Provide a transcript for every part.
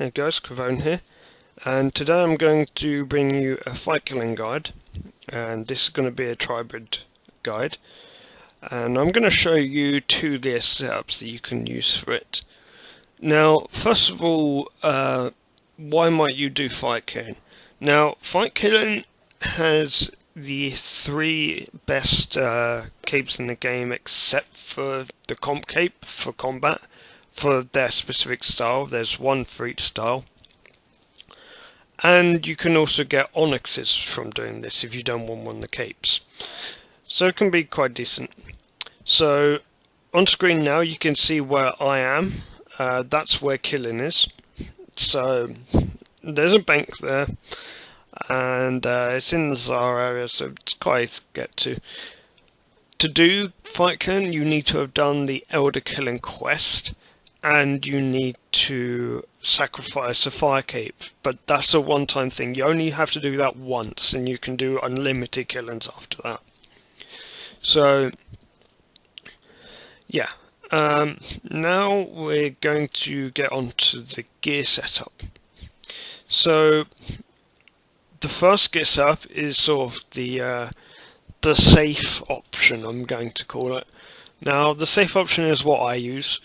Hey guys, Cavone here, and today I'm going to bring you a fight killing guide, and this is going to be a Tribrid guide, and I'm going to show you two gear setups that you can use for it. Now, first of all, why might you do fight killing? Now, fight killing has the three best capes in the game except for the comp cape for combat. For their specific style, there's one for each style, and you can also get onyxes from doing this if you don't want one of the capes, so it can be quite decent. So on screen now you can see where I am. That's where Kiln is. So there's a bank there, and it's in the Tsar area, so it's quite easy to get to. To do fight killing, you need to have done the Elder Killing quest, and you need to sacrifice a fire cape, but that's a one-time thing. You only have to do that once, and you can do unlimited killings after that. So yeah, now we're going to get on to the gear setup. So the first gear setup is sort of the safe option, I'm going to call it. Now the safe option is what I use,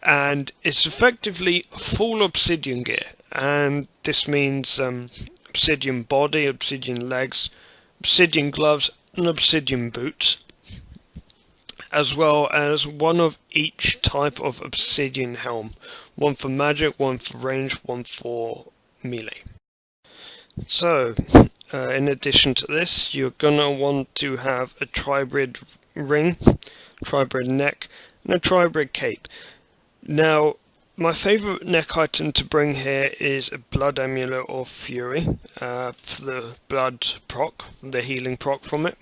and it's effectively full obsidian gear, and this means obsidian body, obsidian legs, obsidian gloves and obsidian boots, as well as one of each type of obsidian helm, one for magic, one for range, one for melee. So in addition to this, you're gonna want to have a Tribrid ring, Tribrid neck and a Tribrid cape. Now, my favourite neck item to bring here is a Blood Amulet or Fury, for the blood proc, the healing proc from it,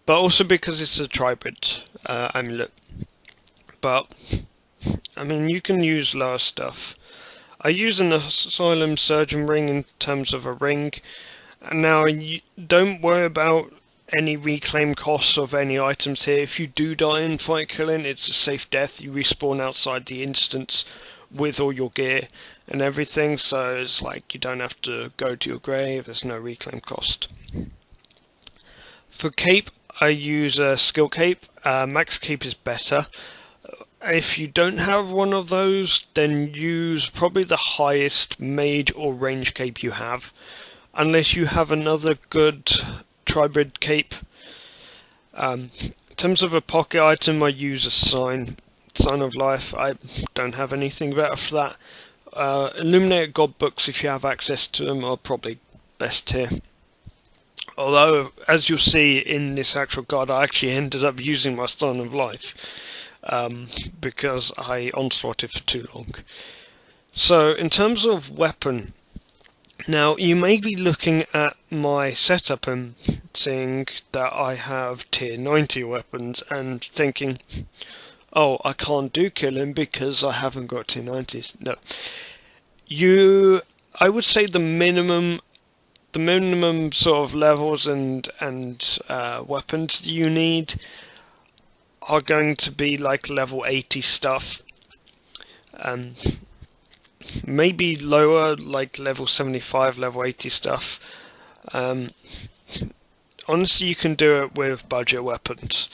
but also because it's a Tribrid amulet. But, I mean, you can use lower stuff. I use an Asylum Surgeon ring in terms of a ring. Now, you don't worry about any reclaim costs of any items here. If you do die in fight killing, it's a safe death. You respawn outside the instance with all your gear and everything, so it's like you don't have to go to your grave. There's no reclaim cost. For cape, I use a skill cape. Max cape is better. If you don't have one of those, then use probably the highest mage or range cape you have, unless you have another good Tribrid cape. In terms of a pocket item, I use a sign of life. I don't have anything better for that. Illuminated God books, if you have access to them, are probably best here. Although, as you'll see in this actual guide, I actually ended up using my sign of life because I onslaughted for too long. So, in terms of weapon, now, you may be looking at my setup and seeing that I have tier 90 weapons and thinking, oh, I can't do killing because I haven't got tier 90s. No. I would say the minimum sort of levels and weapons you need are going to be like level 80 stuff. Maybe lower, like level 75, level 80 stuff. Honestly, you can do it with budget weapons.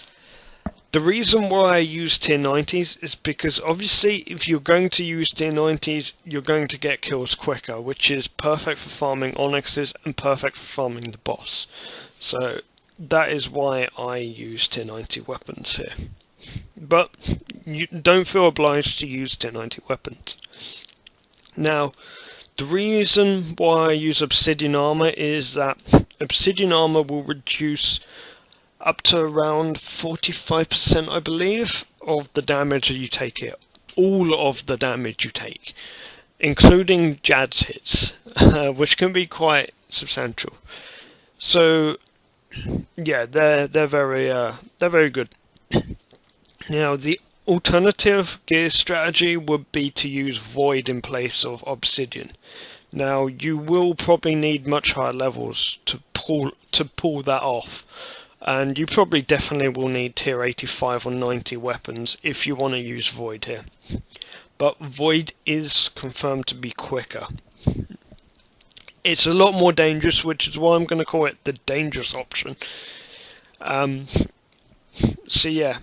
The reason why I use tier 90s is because obviously if you're going to use tier 90s, you're going to get kills quicker, which is perfect for farming onyxes and perfect for farming the boss. So that is why I use tier 90 weapons here. But you don't feel obliged to use tier 90 weapons. Now, the reason why I use obsidian armor is that obsidian armor will reduce up to around 45%, I believe, of the damage that you take here. All of the damage you take, including Jad's hits, which can be quite substantial. So, yeah, they're very good. Now, the alternative gear strategy would be to use Void in place of Obsidian. Now, you will probably need much higher levels to pull that off, and you probably definitely will need tier 85 or 90 weapons if you want to use Void here. but Void is confirmed to be quicker. It's a lot more dangerous, which is why I'm going to call it the dangerous option. So yeah,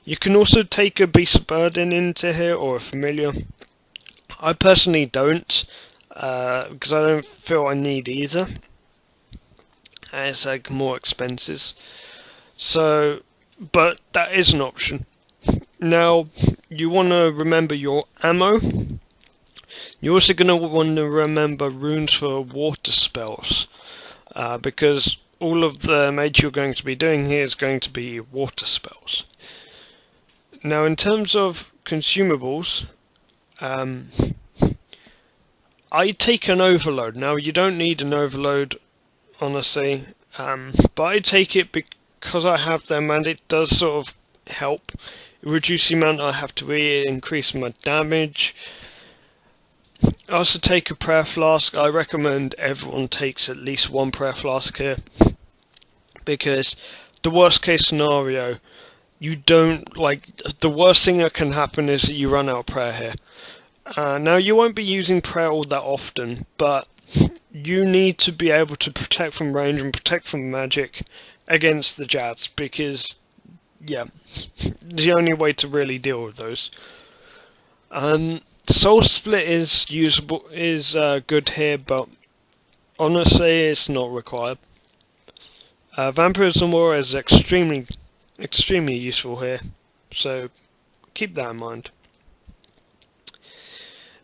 you can also take a beast of burden into here, or a familiar. I personally don't, because I don't feel I need either. And it's like more expenses. So, but that is an option. Now, you want to remember your ammo. You're also going to want to remember runes for water spells, because all of the mage you're going to be doing here is going to be water spells. Now, in terms of consumables, I take an overload. Now, you don't need an overload, honestly, but I take it because I have them, and it does sort of help reduce the amount I have to eat, increase my damage. I also take a prayer flask. I recommend everyone takes at least one prayer flask here, because the worst case scenario, the worst thing that can happen is that you run out of prayer here. Now, you won't be using prayer all that often, but you need to be able to protect from range and protect from magic against the Jads, because, yeah, the only way to really deal with those. Soul Split is usable, good here, but honestly, it's not required. Vampirism Aura is extremely useful here, so keep that in mind.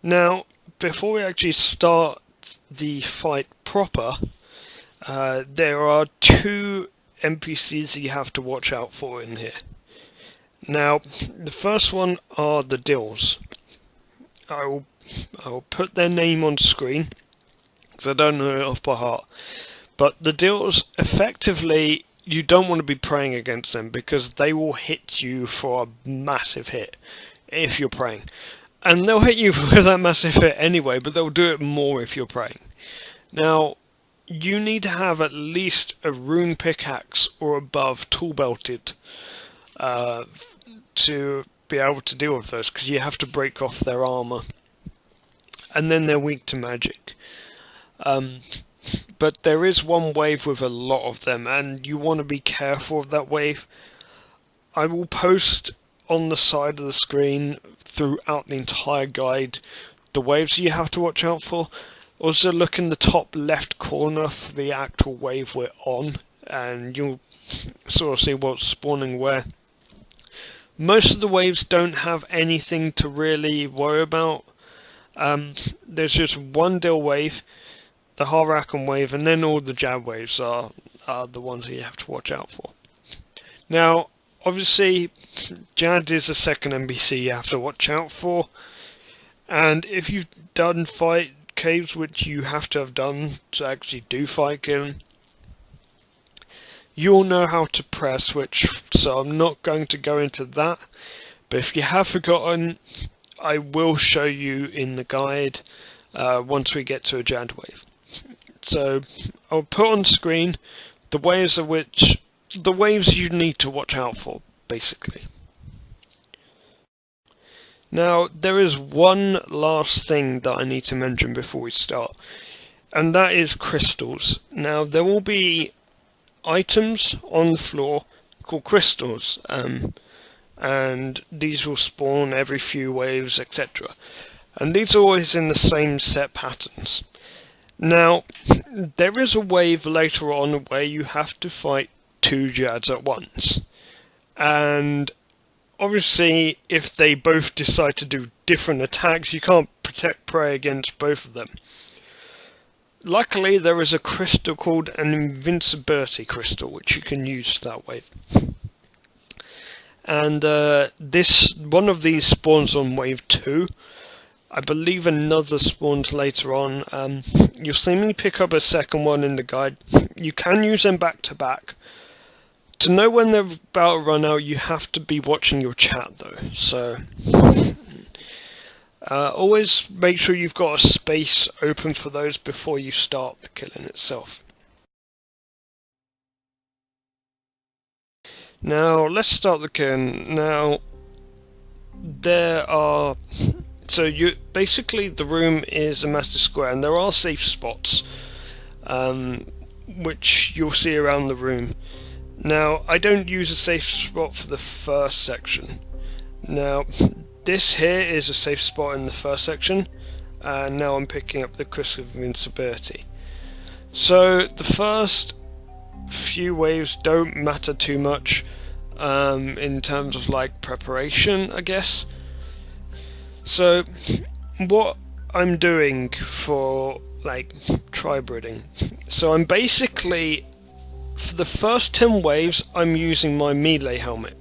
Now, before we actually start the fight proper, there are two NPCs that you have to watch out for in here. Now, the first one are the Dills. I will put their name on screen, because I don't know it off by heart. But the Dills, effectively, you don't want to be praying against them, because they will hit you for a massive hit if you're praying. And they'll hit you with that massive hit anyway, but they'll do it more if you're praying. Now, you need to have at least a rune pickaxe or above tool belted to be able to deal with those, because you have to break off their armor, and then they're weak to magic. But there is one wave with a lot of them, and you want to be careful of that wave. I will post on the side of the screen throughout the entire guide the waves you have to watch out for. Also look in the top left corner for the actual wave we're on, and you'll sort of see what's spawning where. Most of the waves don't have anything to really worry about. There's just one Dill wave, the Harakan wave, and then all the Jab waves are the ones that you have to watch out for. Now, obviously, Jad is the second NPC you have to watch out for, and if you've done fight caves, which you have to have done to actually do fight Kiln, you'll know how to press switch, so I'm not going to go into that, but if you have forgotten, I will show you in the guide once we get to a Jad wave. So I'll put on screen the waves you need to watch out for, basically. Now, there is one last thing that I need to mention before we start, and that is crystals. Now, there will be items on the floor called crystals, and these will spawn every few waves, etc. And these are always in the same set patterns. Now, there is a wave later on where you have to fight two Jads at once, and obviously if they both decide to do different attacks, you can't pray against both of them. Luckily, there is a crystal called an invincibility crystal, which you can use for that wave. And one of these spawns on wave 2. I believe another spawns later on. You'll see me pick up a second one in the guide. You can use them back to back. To know when they're about to run out, you have to be watching your chat though. So always make sure you've got a space open for those before you start the killing itself. Now let's start the killing. Now there are So you basically, the room is a massive square, and there are safe spots, which you'll see around the room. Now, I don't use a safe spot for the first section. Now, this here is a safe spot in the first section, and now I'm picking up the Crystal of Invincibility. So the first few waves don't matter too much in terms of like preparation, I guess. So what I'm doing for like Tribriding, so I'm basically, for the first 10 waves, I'm using my melee helmet.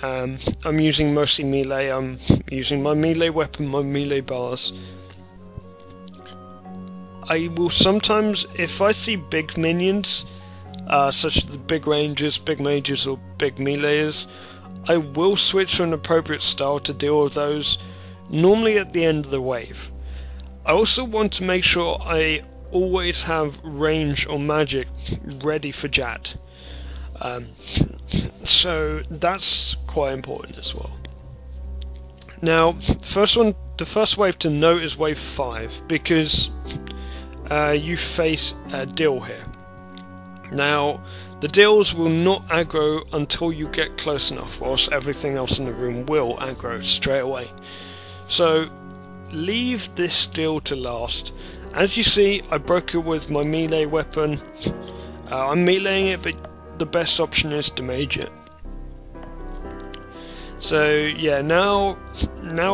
I'm using mostly melee. I'm using my melee weapon, my melee bars. I will sometimes, if I see big minions, such as the big rangers, big mages, or big meleeers, I will switch to an appropriate style to deal with those, normally at the end of the wave. I also want to make sure I always have range or magic ready for Jad. So that's quite important as well. Now, the first wave to note is wave 5, because you face a Dill here. Now, the Dills will not aggro until you get close enough, whilst everything else in the room will aggro straight away. So, leave this Dill to last. As you see, I broke it with my melee weapon. I'm meleeing it, but the best option is to mage it. So yeah, now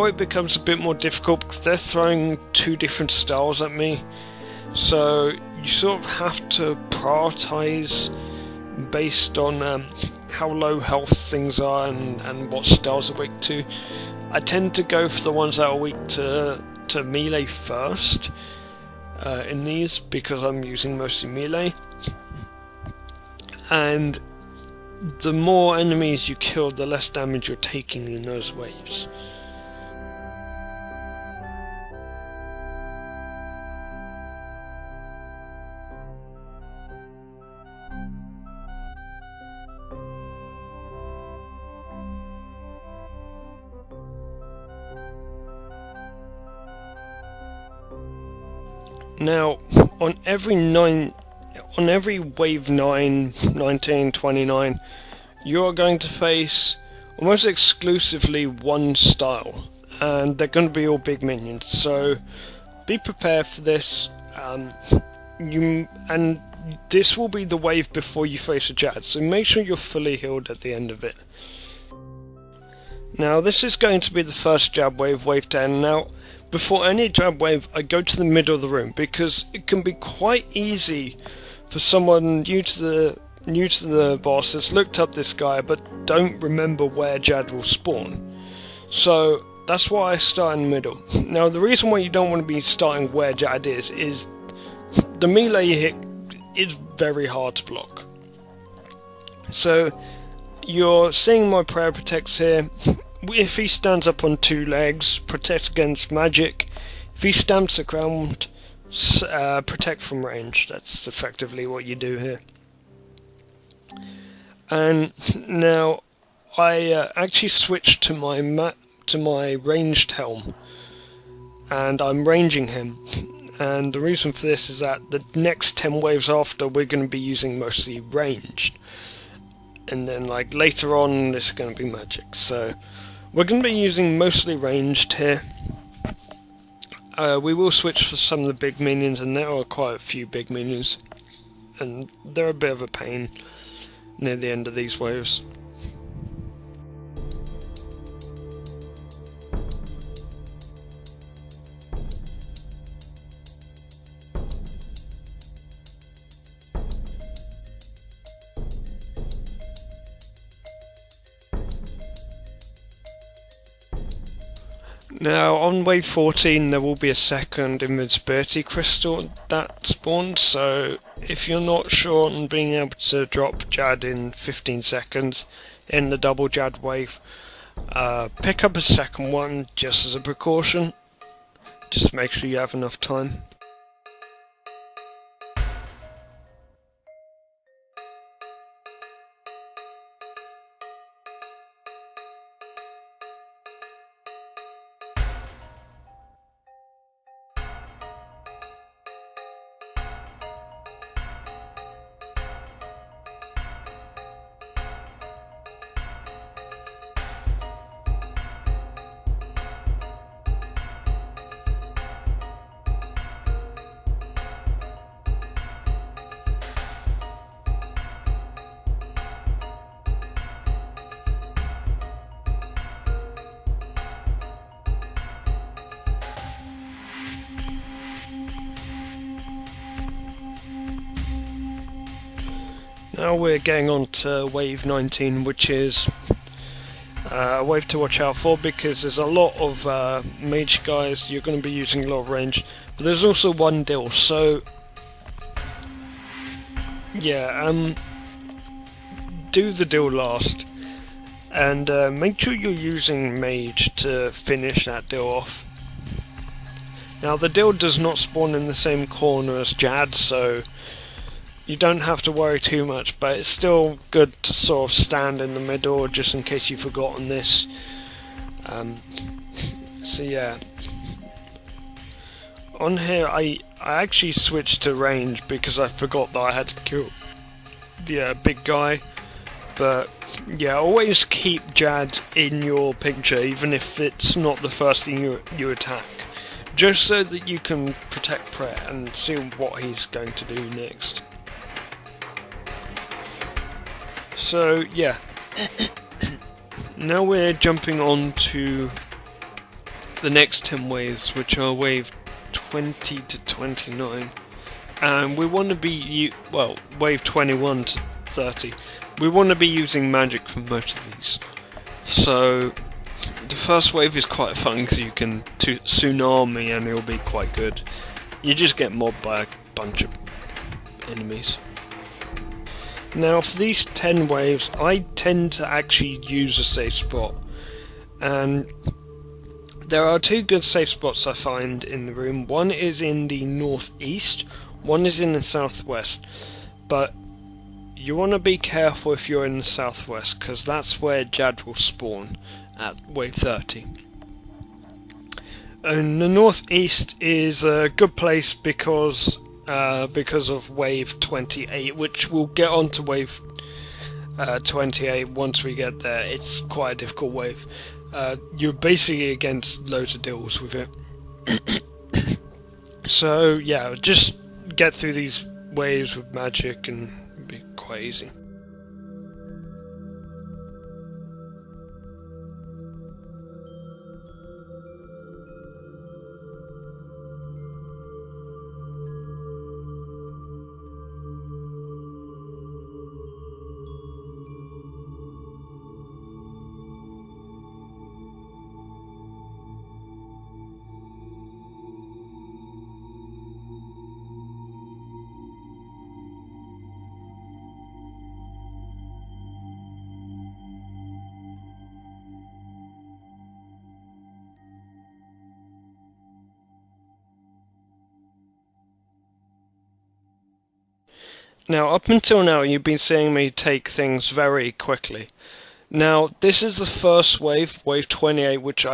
it becomes a bit more difficult because they're throwing 2 different styles at me. So you sort of have to prioritize based on how low health things are and what styles are weak to. I tend to go for the ones that are weak to melee first in these, because I'm using mostly melee. And the more enemies you kill, the less damage you're taking in those waves. Now, on every wave 9, 19, 29, you are going to face almost exclusively one style, and they're going to be all big minions. So be prepared for this. And this will be the wave before you face a Jad, so make sure you're fully healed at the end of it. Now, this is going to be the first Jab wave, wave 10. Now, before any Jab wave, I go to the middle of the room, because it can be quite easy for someone new to the boss that's looked up this guy but don't remember where Jad will spawn. So that's why I start in the middle. Now, the reason why you don't want to be starting where Jad is the melee hit is very hard to block. So you're seeing my prayer protects here. If he stands up on 2 legs, protect against magic. If he stamps the ground, protect from range. That's effectively what you do here. And now I actually switched to my ranged helm, and I'm ranging him. And the reason for this is that the next 10 waves after, we're going to be using mostly ranged, and then like later on this is going to be magic. So we're going to be using mostly ranged here. We will switch for some of the big minions, and there are quite a few big minions, and they're a bit of a pain near the end of these waves. Now, on wave 14 there will be a second invincibility crystal that spawns, so if you're not sure on being able to drop Jad in 15 seconds in the double Jad wave, pick up a second one just as a precaution. Just make sure you have enough time. Now we're getting on to wave 19, which is a wave to watch out for because there's a lot of mage guys. You're going to be using a lot of range, but there's also one deal. So yeah, do the deal last, and make sure you're using mage to finish that deal off. Now the deal does not spawn in the same corner as Jad, so you don't have to worry too much, but it's still good to sort of stand in the middle just in case you've forgotten this. So yeah, on here I actually switched to range because I forgot that I had to kill the big guy. But yeah, always keep Jad in your picture even if it's not the first thing you attack, just so that you can protect Prayer and see what he's going to do next. So yeah, now we're jumping on to the next 10 waves, which are wave 20 to 29, and we want to be wave 21 to 30. We want to be using magic for most of these. So the first wave is quite fun because you can tsunami and it'll be quite good. You just get mobbed by a bunch of enemies. Now for these 10 waves, I tend to actually use a safe spot, and there are two good safe spots I find in the room. One is in the northeast, one is in the southwest, but you want to be careful if you're in the southwest because that's where Jad will spawn at wave 30. And the northeast is a good place because of wave 28, which we'll get onto wave 28 once we get there. It's quite a difficult wave. You're basically against loads of deals with it. So yeah, just get through these waves with magic and it'll be quite easy. Now, up until now, you've been seeing me take things very quickly. Now, this is the first wave, wave 28, which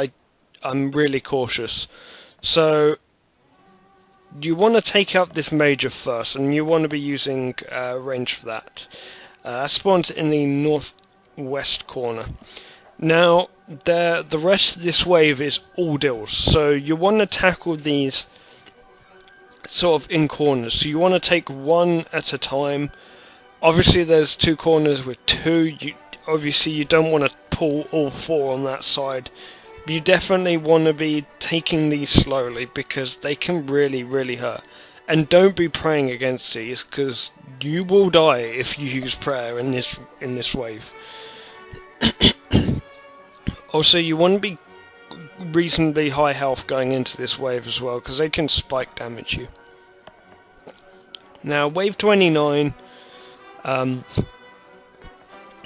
I'm really cautious. So, you want to take out this major first, and you want to be using range for that. Spawns in the northwest corner. Now, the rest of this wave is all deals, so you want to tackle these sort of in corners, so you want to take one at a time. Obviously there's two corners with two, obviously you don't want to pull all four on that side. You definitely want to be taking these slowly because they can really hurt. And don't be praying against these because you will die if you use prayer in this wave. Also, you want to be reasonably high health going into this wave as well because they can spike damage you. Now wave 29,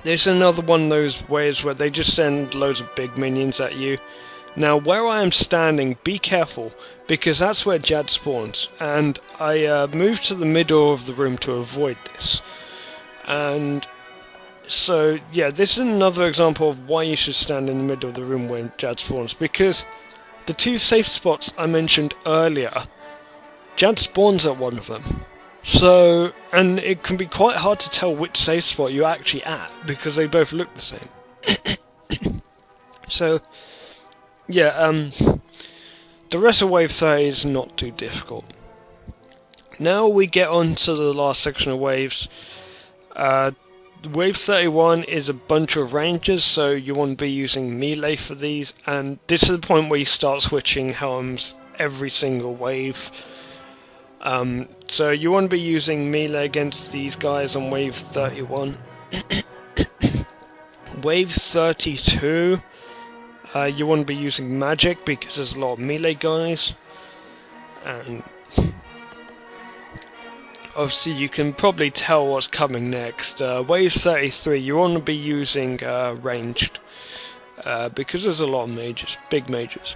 there's another one of those waves where they just send loads of big minions at you. Now where I am standing, be careful because that's where Jad spawns, and I moved to the middle of the room to avoid this. And so yeah, this is another example of why you should stand in the middle of the room when Jad spawns, because the two safe spots I mentioned earlier, Jad spawns at one of them. So, and it can be quite hard to tell which safe spot you're actually at because they both look the same. So, yeah, the rest of wave 30 is not too difficult. Now we get on to the last section of waves. Wave 31 is a bunch of rangers, so you want to be using melee for these, and this is the point where you start switching helms every single wave. So you want to be using melee against these guys on wave 31. Wave 32, you want to be using magic because there's a lot of melee guys, and obviously you can probably tell what's coming next. Wave 33, you want to be using ranged, because there's a lot of mages, big mages.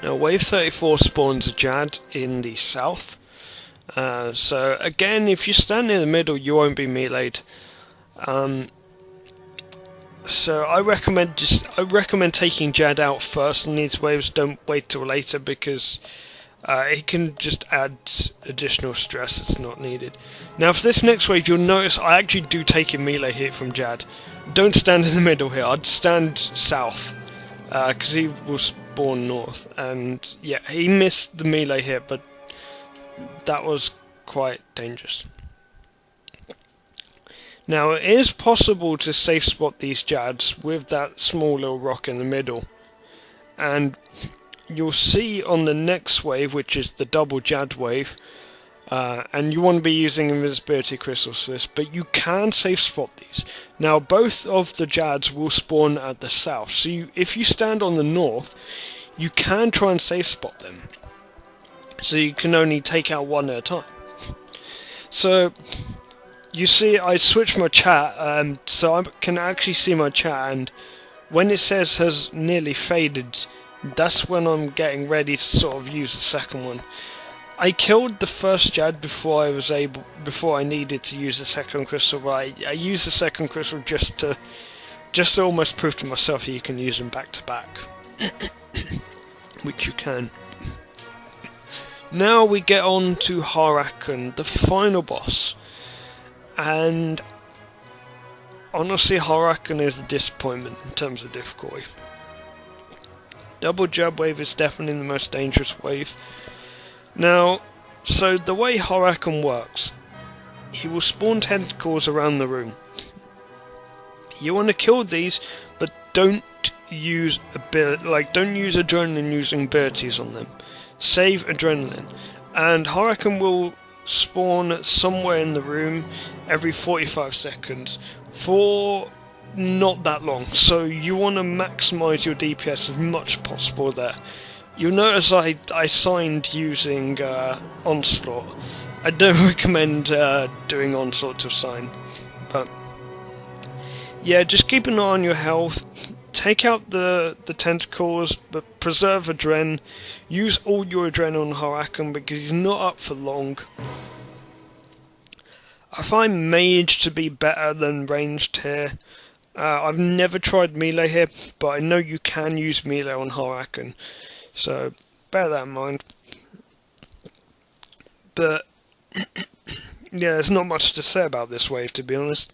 Now, wave 34 spawns a Jad in the south. So again, if you stand in the middle, you won't be meleeed. So I recommend taking Jad out first in these waves. Don't wait till later because it can just add additional stress that's not needed. Now, for this next wave, you'll notice I actually do take a melee hit from Jad. Don't stand in the middle here. I'd stand south because he will spawn north. And yeah, he missed the melee hit, but that was quite dangerous. Now, it is possible to safe spot these Jads with that small little rock in the middle, and you'll see on the next wave, which is the double Jad wave, and you want to be using invisibility crystals for this, but you can safe spot these. Now, both of the Jads will spawn at the south, so if you stand on the north, you can try and safe spot them. So you can only take out one at a time. So you see, I switched my chat, so I can actually see my chat, and when it says has nearly faded, that's when I'm getting ready to sort of use the second one. I killed the first Jad before I needed to use the second crystal, but I used the second crystal just to almost prove to myself that you can use them back to back, which you can. Now we get on to Harakan, the final boss, and honestly Harakan is a disappointment in terms of difficulty. Double Jab wave is definitely the most dangerous wave. Now, so the way Harakan works, he will spawn tentacles around the room. You want to kill these, but don't use adrenaline using abilities on them. Save adrenaline, and Harakan will spawn somewhere in the room every 45 seconds for not that long, so you want to maximize your DPS as much as possible there. You'll notice I signed using Onslaught. I don't recommend doing Onslaught to sign, but yeah, just keep an eye on your health. Take out the tentacles, but preserve adren. Use all your adren on Harakan because he's not up for long. I find mage to be better than ranged here. I've never tried melee here, but I know you can use melee on Harakan, so bear that in mind. But yeah, there's not much to say about this wave, to be honest.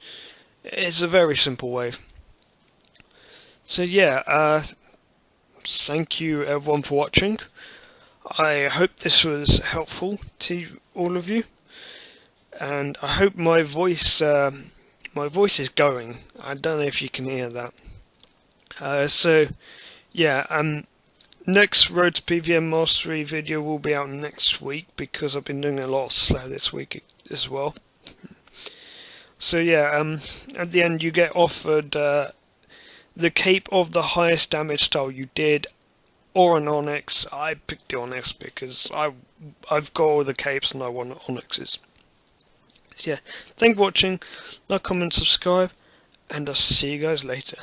It's a very simple wave. So yeah, thank you everyone for watching. I hope this was helpful to all of you, and I hope my voice is going. I don't know if you can hear that. So yeah, next Road to PVM Mastery video will be out next week because I've been doing a lot of Slayer this week as well. So yeah, at the end you get offered the cape of the highest damage style you did, or an Onyx. I picked the Onyx because I've got all the capes and I want Onyxes. So yeah, thank you for watching, like, comment, subscribe, and I'll see you guys later.